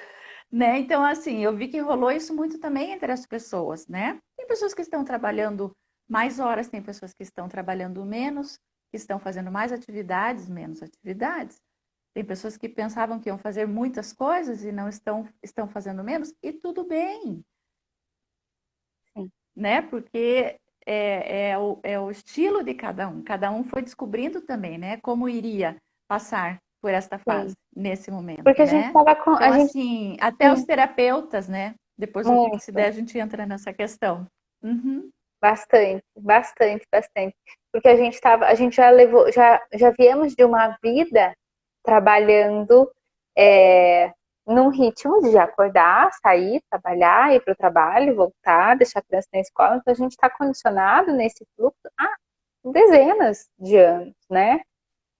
né? Então, assim, eu vi que rolou isso muito também entre as pessoas, né? Tem pessoas que estão trabalhando mais horas, tem pessoas que estão trabalhando menos, que estão fazendo mais atividades, menos atividades. Tem pessoas que pensavam que iam fazer muitas coisas e não estão fazendo menos, e tudo bem, Sim. né? Porque é o estilo de cada um. Cada um foi descobrindo também, né? Como iria passar por esta fase, Sim. nesse momento, Porque a gente né? estava com. Então, A gente, assim, até os sim, terapeutas, né? Depois, se der, muito. a gente entra nessa questão. Uhum. Bastante, bastante, bastante. Porque a gente já levou, já viemos de uma vida trabalhando num ritmo de acordar, sair, trabalhar, ir para o trabalho, voltar, deixar a criança na escola. Então a gente está condicionado nesse fluxo há dezenas de anos, né?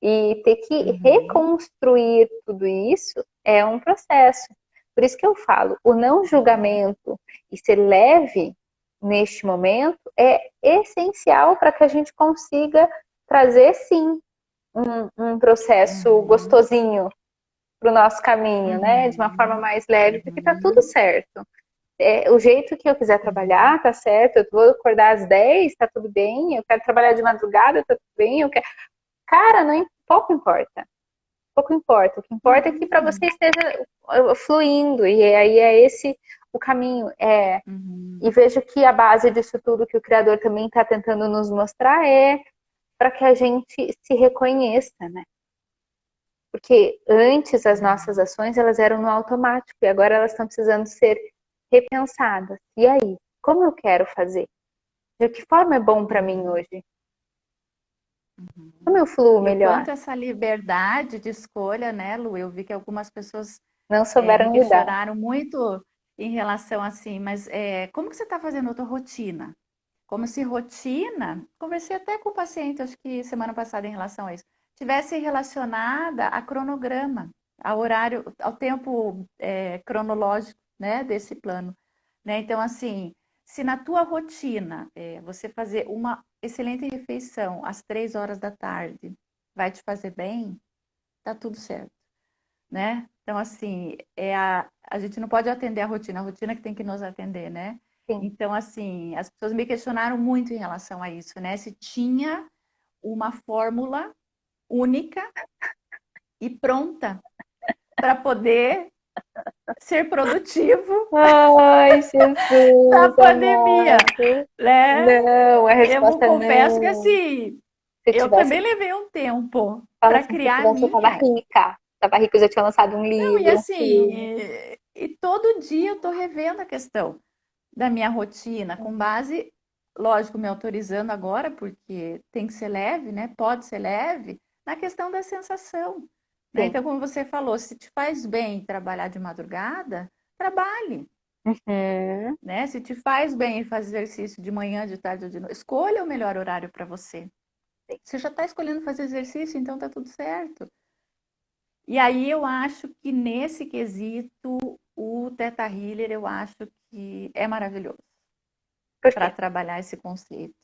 E ter que Uhum. reconstruir tudo isso é um processo. Por isso que eu falo, o não julgamento e ser leve neste momento é essencial para que a gente consiga trazer, sim, um processo Uhum. gostosinho para o nosso caminho, né? De uma forma Uhum. mais leve, porque tá tudo Uhum. certo. O jeito que eu quiser Uhum. trabalhar, tá certo. Eu vou acordar às 10, tá tudo bem. Eu quero trabalhar de madrugada, tá tudo bem. Cara, não, pouco importa. Pouco importa. O que importa é que para você Uhum. esteja fluindo. E aí é esse o caminho. Uhum. E vejo que a base disso tudo que o Criador também está tentando nos mostrar é para que a gente se reconheça, né? Porque antes as nossas Uhum. ações elas eram no automático e agora elas estão precisando ser repensadas. E aí, como eu quero fazer? De que forma é bom para mim Uhum. hoje? Como Uhum. eu fluo E o melhor? quanto essa liberdade de escolha, né, Lu? Eu vi que algumas pessoas Não me souberam lidar. questionaram muito em relação assim, mas como que você está fazendo a tua rotina? Como se rotina, conversei até com o paciente, acho que semana passada em relação a isso, tivesse relacionada a cronograma, ao horário, ao tempo cronológico, né, desse plano, né? Então, assim, se na tua rotina você fazer uma excelente refeição às 3 horas da tarde vai te fazer bem, tá tudo certo, né? Então, assim, a gente não pode atender a rotina que tem que nos atender, né? Sim. Então, assim, as pessoas me questionaram muito em relação a isso, né? Se tinha uma fórmula única e pronta para poder ser produtivo Ai, na Jesus pandemia, amado. né? Não, a Eu resposta é confesso que, não. assim, Se eu tivesse, também levei um tempo fala para assim, se criar a tivesse, eu tava minha. rica. Tava rica, eu já tinha lançado um Não, e livro, um assim, filme. e todo dia eu estou revendo a questão da minha rotina, com base, lógico, me autorizando agora, porque tem que ser leve, né? Pode ser leve, na questão da sensação. Né? Sim. Então, como você falou, se te faz bem trabalhar de madrugada, trabalhe. Uhum. Né? Se te faz bem fazer exercício de manhã, de tarde ou de noite, escolha o melhor horário para você. Você já está escolhendo fazer exercício, então tá tudo certo. E aí eu acho que nesse quesito, o Theta Healer, eu acho que é maravilhoso Por quê? para trabalhar esse conceito.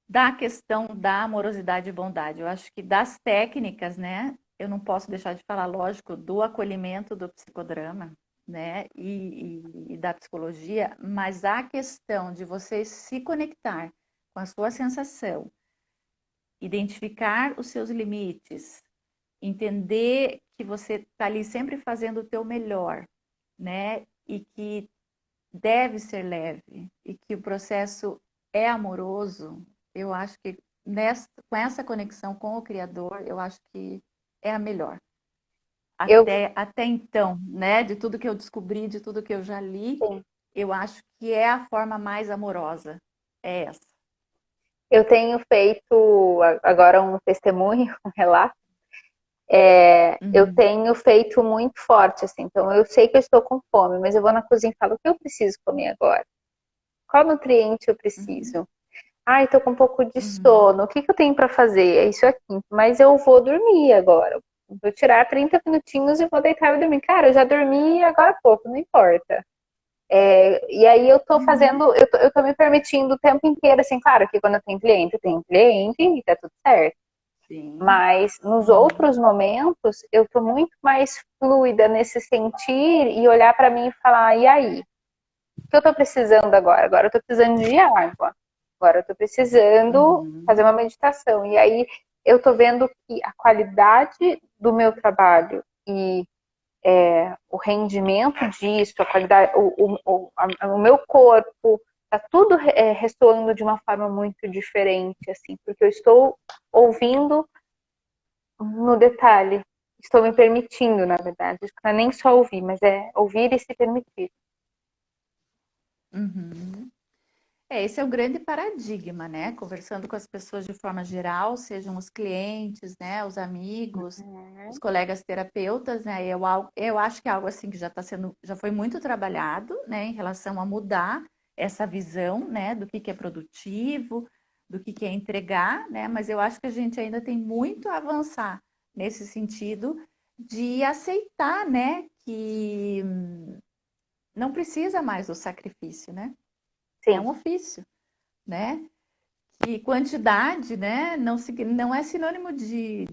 Da questão da amorosidade e bondade, eu acho que das técnicas, né? Eu não posso deixar de falar, lógico, do acolhimento do psicodrama, né? E da psicologia, mas a questão de você se conectar com a sua sensação, identificar os seus limites, entender que você está ali sempre fazendo o teu melhor, né? E que deve ser leve e que o processo é amoroso, eu acho que com essa conexão com o Criador, eu acho que é a melhor. Eu, Até então, né? De tudo que eu descobri, de tudo que eu já li, sim, eu acho que é a forma mais amorosa. É essa. eu tenho feito agora um testemunho, um relato. Eu Uhum. tenho feito muito forte, assim. Então, eu sei que eu estou com fome, mas eu vou na cozinha e falo: o que eu preciso comer agora? Qual nutriente eu Uhum. preciso? Ai, tô com um pouco de Uhum. sono. O que que eu tenho para fazer? É isso aqui. Mas eu vou dormir agora. Vou tirar 30 minutinhos e vou deitar e dormir. Cara, eu já dormi agora há pouco, não importa. E aí eu tô Uhum. fazendo, eu tô me permitindo o tempo inteiro, assim, claro que quando eu tenho cliente e tá tudo certo. Sim. Mas nos Uhum. outros momentos, eu tô muito mais fluida nesse sentir e olhar para mim e falar: e aí? O que eu tô precisando agora? Agora eu tô precisando de água. Agora eu tô precisando fazer Uhum. uma meditação. E aí eu tô vendo que a qualidade do meu trabalho e o rendimento disso, a qualidade, o meu corpo, tá tudo ressoando de uma forma muito diferente, assim, porque eu estou ouvindo no detalhe. Estou me permitindo, na verdade. Não é nem só ouvir, mas é ouvir e se permitir. Uhum. Esse é o grande paradigma, né? Conversando com as pessoas de forma geral, sejam os clientes, né, os amigos, os colegas terapeutas, né? Eu acho que é algo assim que já foi muito trabalhado, né, em relação a mudar essa visão, né, do que é produtivo, do que é entregar, né? Mas eu acho que a gente ainda tem muito a avançar nesse sentido de aceitar, né, que não precisa mais do sacrifício, né? É Sim, um ofício, né? E quantidade, né, não é sinônimo de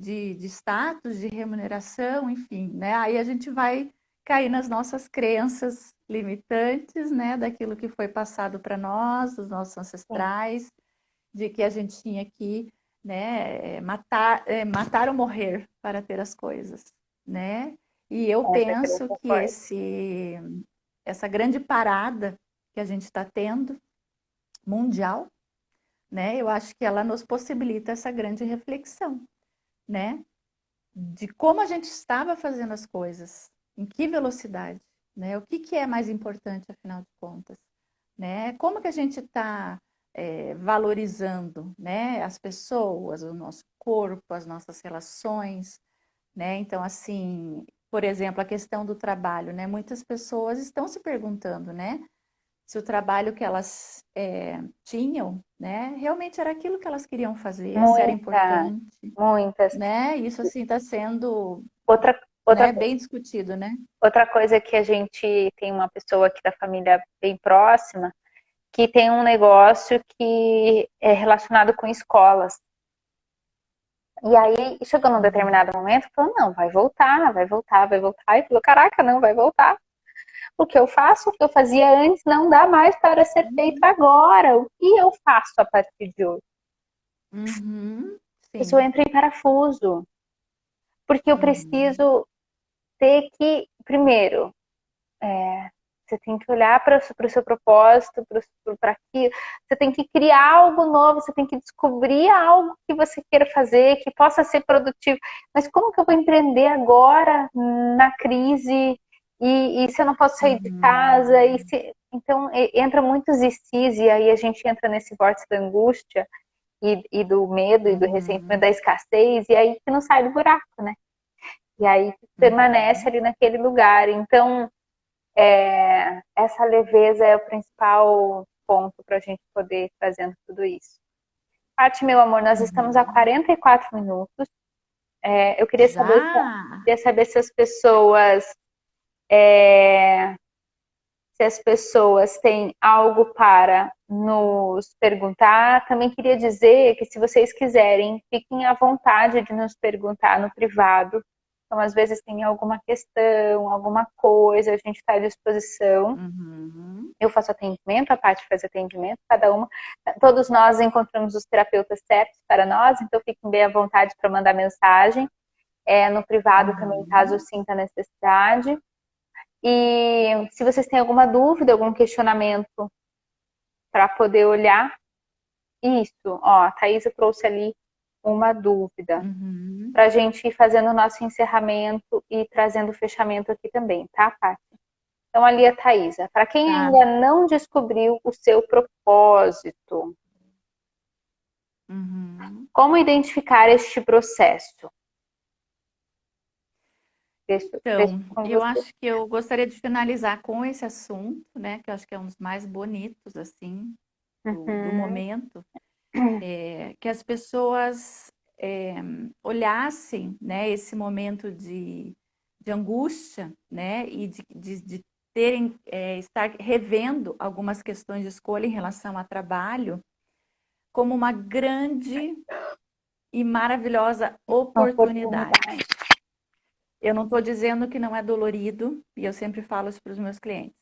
status, de remuneração, enfim, né? Aí a gente vai cair nas nossas crenças limitantes, né, daquilo que foi passado para nós, dos nossos sim. ancestrais, de que a gente tinha que, né, matar ou morrer para ter as coisas, né? E eu Com certeza eu penso que concordo. essa grande parada que a gente está tendo mundial, né? Eu acho que ela nos possibilita essa grande reflexão, né? De como a gente estava fazendo as coisas, em que velocidade, né? O que é mais importante, afinal de contas, né? Como que a gente está valorizando, né? As pessoas, o nosso corpo, as nossas relações, né? Então, assim, por exemplo, a questão do trabalho, né? Muitas pessoas estão se perguntando, né? Se o trabalho que elas tinham, né, realmente era aquilo que elas queriam fazer, se era Muitas, importante, muitas. né? Isso assim está sendo, Outra, outra, né, bem discutido, né? outra coisa que a gente tem uma pessoa aqui da família bem próxima que tem um negócio que é relacionado com escolas. E aí, chegou num Uhum. determinado momento, falou: não, vai voltar, vai voltar, vai voltar. E falou: caraca, não vai voltar. O que eu faço, o que eu fazia antes, não dá mais para ser feito Uhum. agora. O que eu faço a partir de hoje? Uhum. A pessoa Sim. entra em parafuso. Porque eu Uhum. preciso ter que, primeiro, você tem que olhar para o seu propósito, para aquilo. Você tem que criar algo novo, você tem que descobrir algo que você queira fazer, que possa ser produtivo. Mas como que eu vou empreender agora, na crise, se eu não posso sair de casa? Uhum. Então, entra muitos ICs, e aí a gente entra nesse vórtice da angústia e do medo e do ressentimento Uhum. da escassez, e aí que não sai do buraco, né? E aí permanece Uhum. ali naquele lugar. Então, essa leveza é o principal ponto para a gente poder ir fazendo tudo isso. Paty, meu amor, nós estamos a Uhum. 44 minutos. Eu Já? queria saber se as pessoas é, se as pessoas têm algo para nos perguntar. Também queria dizer que, se vocês quiserem, fiquem à vontade de nos perguntar no privado. Então, às vezes tem alguma questão, alguma coisa, a gente está à disposição. Uhum. Eu faço atendimento, a parte faz atendimento, cada uma. Todos nós encontramos os terapeutas certos para nós, então fiquem bem à vontade para mandar mensagem. No privado também, caso Uhum. sinta necessidade. E se vocês têm alguma dúvida, algum questionamento para poder olhar, isso, ó, a Thaisa trouxe ali uma dúvida Uhum. para a gente ir fazendo o nosso encerramento e trazendo o fechamento aqui também, tá, Paty? Então, ali a Thaisa. Para quem Tá. ainda não descobriu o seu propósito, Uhum. como identificar este processo? Deixo Então, com eu você. acho que eu gostaria de finalizar com esse assunto, né? Que eu acho que é um dos mais bonitos, assim, do Uhum, momento. Que as pessoas olhassem, né, esse momento de angústia, né, e de terem, estar revendo algumas questões de escolha em relação a trabalho como uma grande e maravilhosa uma oportunidade. oportunidade. Eu não estou dizendo que não é dolorido, e eu sempre falo isso para os meus clientes,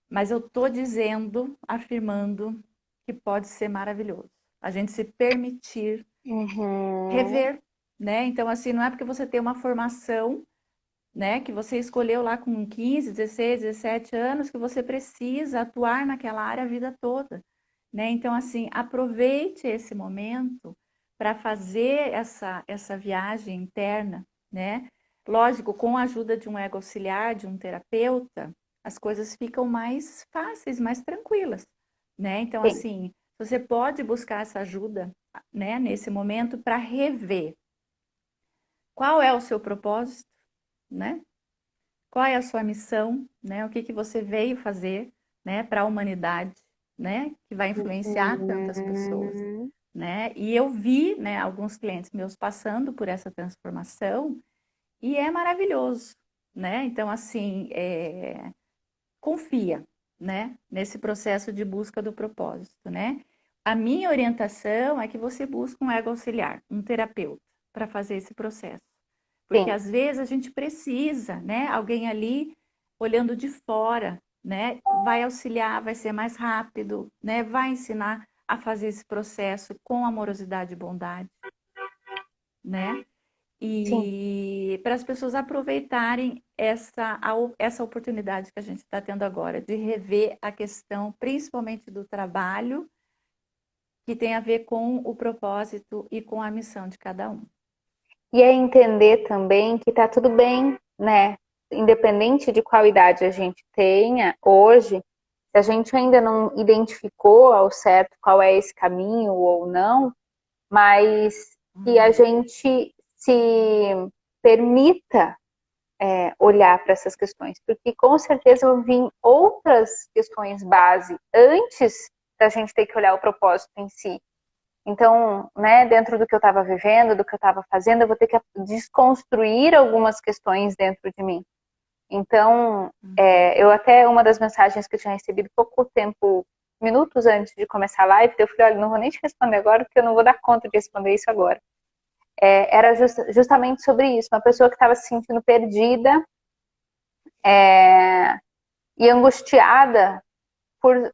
mas eu estou dizendo, afirmando que pode ser maravilhoso. A gente se permitir Uhum, rever, né? Então, assim, não é porque você tem uma formação, né, que você escolheu lá com 15, 16, 17 anos, que você precisa atuar naquela área a vida toda, né? Então, assim, aproveite esse momento para fazer essa viagem interna, né? Lógico, com a ajuda de um ego auxiliar, de um terapeuta, as coisas ficam mais fáceis, mais tranquilas, né? Então, sim. assim, você pode buscar essa ajuda, né, nesse momento para rever qual é o seu propósito, né? Qual é a sua missão, né? O que que você veio fazer, né, para a humanidade, né, que vai influenciar tantas pessoas, Uhum, né? E eu vi, né, alguns clientes meus passando por essa transformação e é maravilhoso, né? Então, assim, confia, né, nesse processo de busca do propósito, né? A minha orientação é que você busque um ego auxiliar, um terapeuta, para fazer esse processo. Porque sim. às vezes a gente precisa, né? Alguém ali olhando de fora, né? Vai auxiliar, vai ser mais rápido, né? Vai ensinar a fazer esse processo com amorosidade e bondade, né? Sim. E para as pessoas aproveitarem essa oportunidade que a gente está tendo agora de rever a questão, principalmente do trabalho, que tem a ver com o propósito e com a missão de cada um. E é entender também que tá tudo bem, né? Independente de qual idade a gente tenha hoje, se a gente ainda não identificou ao certo qual é esse caminho ou não, mas que a Uhum. gente se permita olhar para essas questões, porque com certeza eu vi outras questões base antes da gente ter que olhar o propósito em si. Então, né, dentro do que eu estava vivendo, do que eu estava fazendo, eu vou ter que desconstruir algumas questões dentro de mim. Então, eu até, uma das mensagens que eu tinha recebido pouco tempo, minutos antes de começar a live, eu falei, olha, não vou nem te responder agora, porque eu não vou dar conta de responder isso agora. Era justamente sobre isso, uma pessoa que estava se sentindo perdida e angustiada por,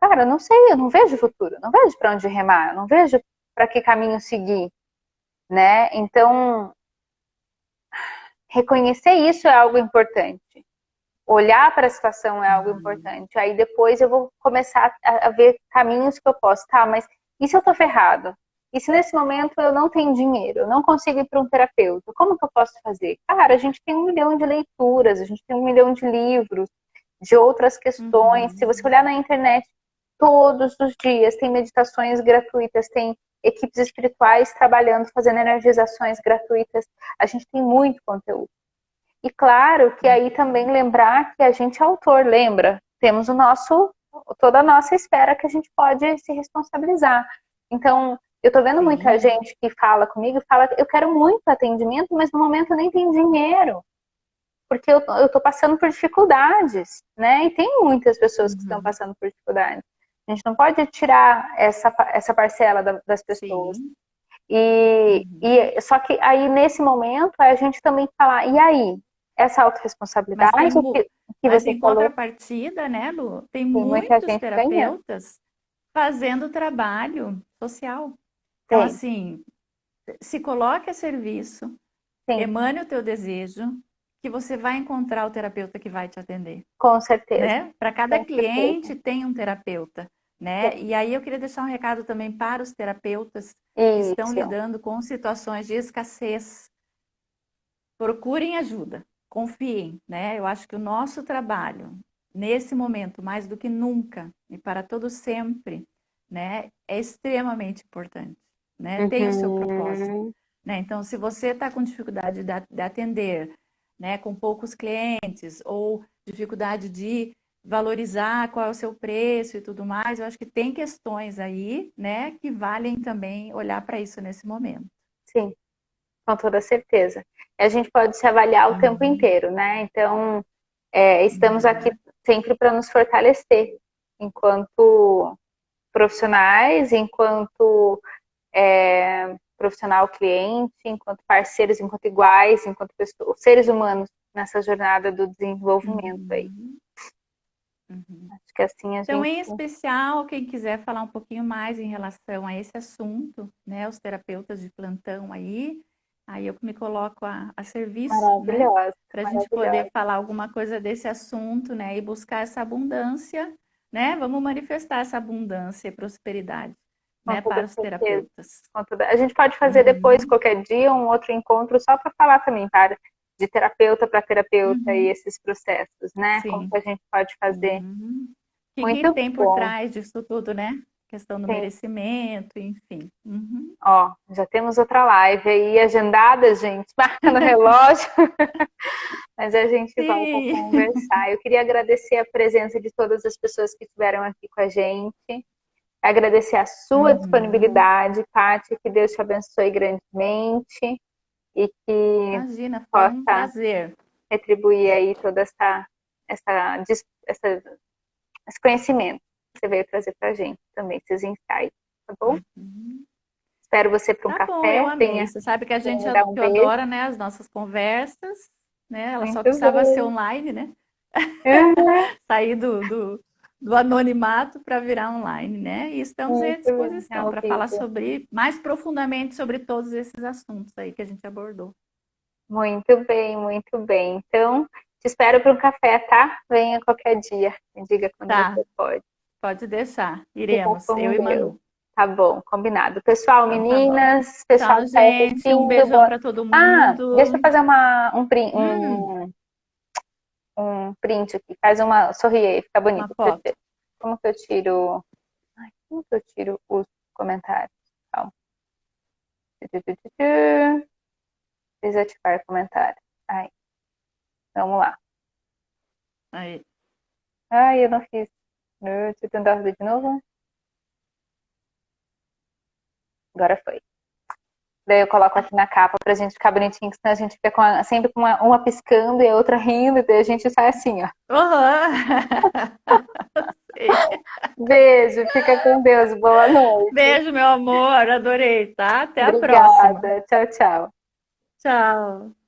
cara, eu não sei, eu não vejo futuro, não vejo para onde remar, eu não vejo para que caminho seguir, né? Então, reconhecer isso é algo importante. Olhar para a situação é algo Uhum. importante. Aí depois eu vou começar a ver caminhos que eu posso, tá, mas e se eu tô ferrado? E se nesse momento eu não tenho dinheiro, eu não consigo ir para um terapeuta, como que eu posso fazer? Cara, a gente tem 1 milhão de leituras, a gente tem 1 milhão de livros, de outras questões. Se você Uhum. olhar na internet, todos os dias tem meditações gratuitas, tem equipes espirituais trabalhando, fazendo energizações gratuitas. A gente tem muito conteúdo. E claro que aí também lembrar que a gente é autor, lembra? Temos toda a nossa esfera que a gente pode se responsabilizar. Então, eu tô vendo muita Sim. gente que fala comigo, fala, eu quero muito atendimento, mas no momento eu nem tenho dinheiro, porque eu tô passando por dificuldades, né? E tem muitas pessoas que estão Uhum. passando por dificuldades. A gente não pode tirar essa parcela das pessoas. Sim. Uhum. Só que aí, nesse momento, a gente também falar, e aí? Essa Mas autorresponsabilidade, o que mas você em falou, contrapartida, né, Lu, tem tem muita muitos gente ganhando. terapeutas fazendo trabalho social. Então, Tem, assim, se coloque a serviço, sim. emane o teu desejo, que você vai encontrar o terapeuta que vai te atender, Com certeza. né? Para cada Com cliente certeza. tem um terapeuta, né? E aí eu queria deixar um recado também para os terapeutas que estão Isso. lidando com situações de escassez. Procurem ajuda, confiem, né? Eu acho que o nosso trabalho, nesse momento, mais do que nunca, e para todo sempre, né, é extremamente importante, né? Tem o seu propósito, Uhum. né? Então, se você está com dificuldade de atender, né, com poucos clientes, ou dificuldade de valorizar qual é o seu preço e tudo mais, eu acho que tem questões aí, né, que valem também olhar para isso nesse momento. Sim, com toda certeza. E a gente pode se avaliar o tempo Uhum, inteiro, né? Então, estamos aqui uhum, sempre para nos fortalecer enquanto profissionais, enquanto profissional cliente, enquanto parceiros, enquanto iguais, enquanto pessoas, seres humanos nessa jornada do desenvolvimento aí. uhum, uhum. Acho que assim a Então, gente. em especial, quem quiser falar um pouquinho mais em relação a esse assunto, né, os terapeutas de plantão aí eu me coloco a serviço, né, Maravilhosa, para a gente poder maravilhosa. falar alguma coisa desse assunto, né, e buscar essa abundância, né, vamos manifestar essa abundância e prosperidade, Com né, toda para os certeza. terapeutas. A gente pode fazer depois, Uhum, qualquer dia, um outro encontro só para falar também, para de terapeuta para terapeuta e uhum, esses processos, né? Como sim. que a gente pode fazer. Uhum. Que Muito tem por bom. trás disso tudo, né? Questão do Sim. merecimento, enfim. Uhum. Ó, já temos outra live aí agendada, gente. Marca no relógio, mas a gente volta a Sim. conversar. Eu queria agradecer a presença de todas as pessoas que estiveram aqui com a gente. Agradecer a sua Uhum. disponibilidade, Paty, que Deus te abençoe grandemente e que Imagina, foi um possa prazer. retribuir aí toda essa, esse conhecimento que você veio trazer para a gente também, esses insights, tá bom? Uhum. Espero você para um Tá bom, eu café, amei. Você sabe que a gente venha dar um que eu beijo. adora, né, as nossas conversas, né? Ela só Muito precisava ser bem. online, né? Uhum. Sair do anonimato para virar online, né? E estamos aí à Muito bem, disposição ao para falar vivo. sobre mais profundamente sobre todos esses assuntos aí que a gente abordou. Muito bem, muito bem. Então, te espero para um café, tá? Venha qualquer dia. Me diga quando Tá, você pode. pode deixar. Fica Iremos, eu com e Deus. Manu. Tá bom, combinado. Pessoal, Então tá bom. meninas, pessoal Tchau, que está gente. Um assistindo, beijão boa... para todo Ah, deixa eu mundo. fazer Hum, um print aqui. Faz uma. Sorri aí, fica uma bonito. foto. Como que eu tiro. Ai, como que eu tiro os comentários? Calma. Desativar comentário. Ai, vamos lá. Aí. Ai, eu não fiz. Deixa eu tentar fazer de novo. Agora foi. Daí eu coloco aqui na capa pra gente ficar bonitinho, senão a gente fica sempre com uma piscando e a outra rindo, e daí a gente sai assim, ó. Uhum. Beijo, fica com Deus, boa noite. Beijo, meu amor. Adorei, tá? Até a próxima. Obrigada. Tchau, tchau. Tchau.